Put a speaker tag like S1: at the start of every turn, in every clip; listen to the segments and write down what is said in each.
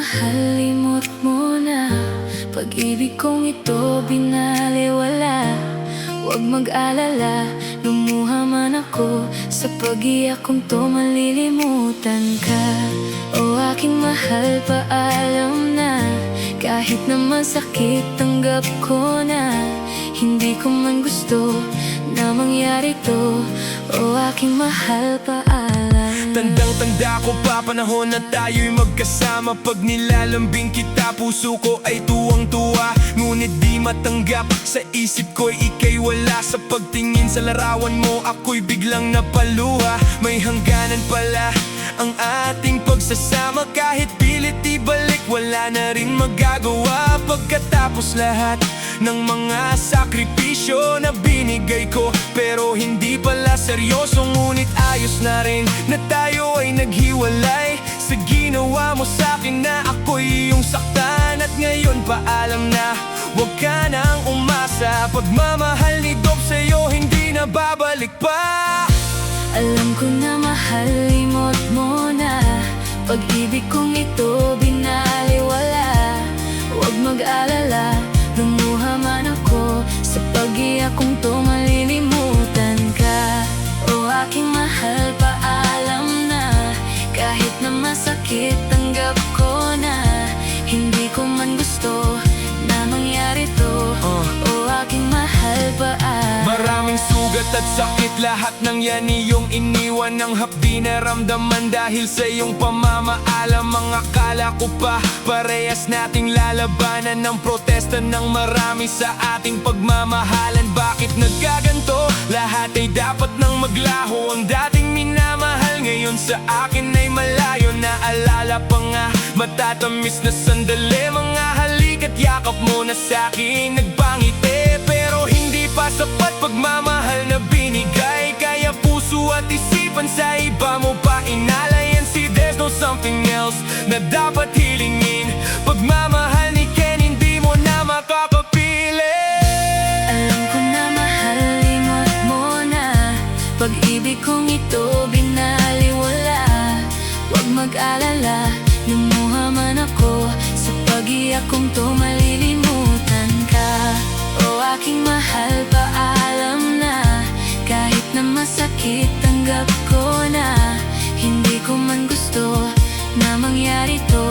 S1: mahal, limot mo na. Pag-ibig kong ito binaliwala. Huwag mag-alala, lumuha man ako. Sa pag-iyak kong to malilimutan ka. O aking mahal, paalam na. Kahit na masakit, tanggap ko na. Hindi ko man gusto na mangyari to. O aking mahal, paalam.
S2: Tandang-tanda ko pa panahon na tayo'y magkasama. Pag nilalambing kita, puso ko ay tuwang-tuwa. Ngunit di matanggap, sa isip ko'y ika'y wala. Sa pagtingin sa larawan mo, ako'y biglang napaluha. May hangganan pala ang ating pagsasama. Kahit pilit ibalik, wala na rin magagawa. Pagkatapos lahat ng mga sakripisyo na binigay ko, pero hindi pala seryoso. Ngunit ayos na rin na tayo ay naghiwalay. Sa ginawa mo sa'kin na ako'y iyong saktan. At ngayon paalam na, huwag ka nang umasa. Pagmamahal ni Dob sa'yo hindi na babalik pa.
S1: Alam ko na mahal, limot mo na. Pag-ibig kong ito binaliwala. Huwag mag-alala, lumuha man ako. Sa pag-iyak kong to malilimutan ka. O aking mahal, paalam na. Kahit na masakit, tanggap ko na. Hindi ko man gusto na mangyari to. O aking mahal, paalam.
S2: Maraming sugat at sakit, lahat ng yan iyong iniwan. Ng hapdi na ramdaman dahil sa iyong pamamaalam. Ang akala ko pa, parehas nating lalabanan ng protesta ng marami sa ating pagmamahalan. Bakit nagkaganto? Lahat ay dapat nang maglaho. Ang dating minamahal ngayon sa akin ay malayo. Naalala pa nga, matatamis na sandali. Mga halik at yakap mo na sa'kin nagpangiti. Pero hindi pa sapat pagmamahal na binigay. Kaya puso at isipan sa iba mo pa inalayan. See, there's no something else na dapat hilingin. Pagmamahal ni Ken hindi mo na makakapili.
S1: Alam ko na mahal, limot mo na. Pag-ibig kong ito binaliwala. Huwag mag-alala, lumuha man ako. Sa pag-iyak kong to malilimutan ka. O aking mahal, paalam na. Kahit na masakit, tanggap ko na. Hindi ko man gusto na mangyari to.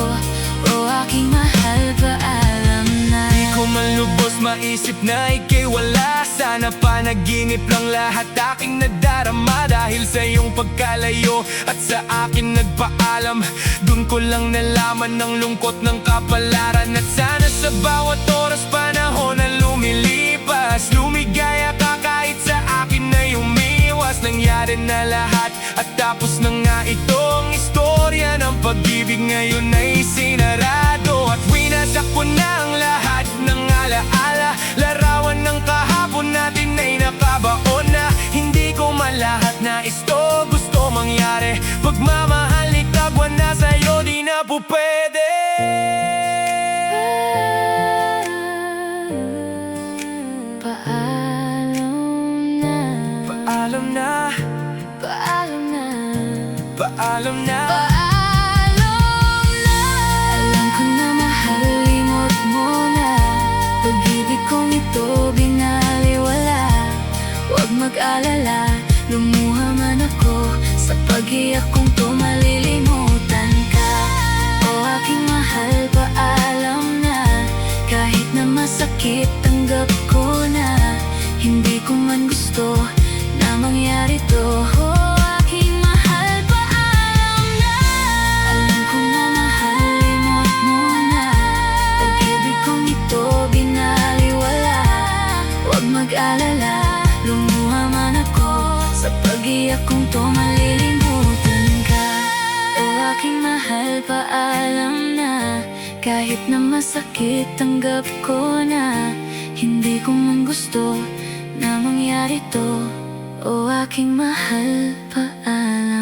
S1: O aking mahal, paalam na.
S2: Di ko man lubos maisip na ika'y wala. Sana panaginip lang lahat aking nadarama. Dahil sa iyong pagkalayo at sa akin nagpaalam, dun ko lang nalaman ng lungkot ng kapalaran. At sana sa bawat oras panahon na lumilipas, lumigaya ka kahit sa akin na umiwas. Nangyari na lahat at tapos na nga itong istorya ng pag-ibig. Ngayon ay sinarado at winasak ko na ang lahat ng alaala. Larawan ng kahapon natin ay nakabaon na. Hindi ko man lahat na isto gusto mangyari. Pagmamahal ni Tagwan na sa'yo di na po pwede.
S1: Paalam na.
S2: Paalam na,
S1: Paalam na.
S2: paalam na.
S1: Paalam na. Alam ko na mahal, limot mo na. Pag-ibig kong ito binaliwala. Huwag mag-alala, lumuha man ako. Sa pag-iyak kong to malilimutan ka. O aking mahal, paalam na. Kahit na masakit, tanggap ko na. Hindi ko man gusto na mangyari to. O aking mahal, paalam na. Alam ko na mahal, limot mo na. Pag-ibig kong ito binaliwala. Huwag mag-alala, lumuha man ako. Sa pag-iyak kong to malilimutan ka. O aking mahal, paalam na. Kahit na masakit, tanggap ko na. Hindi ko man gusto na mangyari to. O aking mahal, paalam.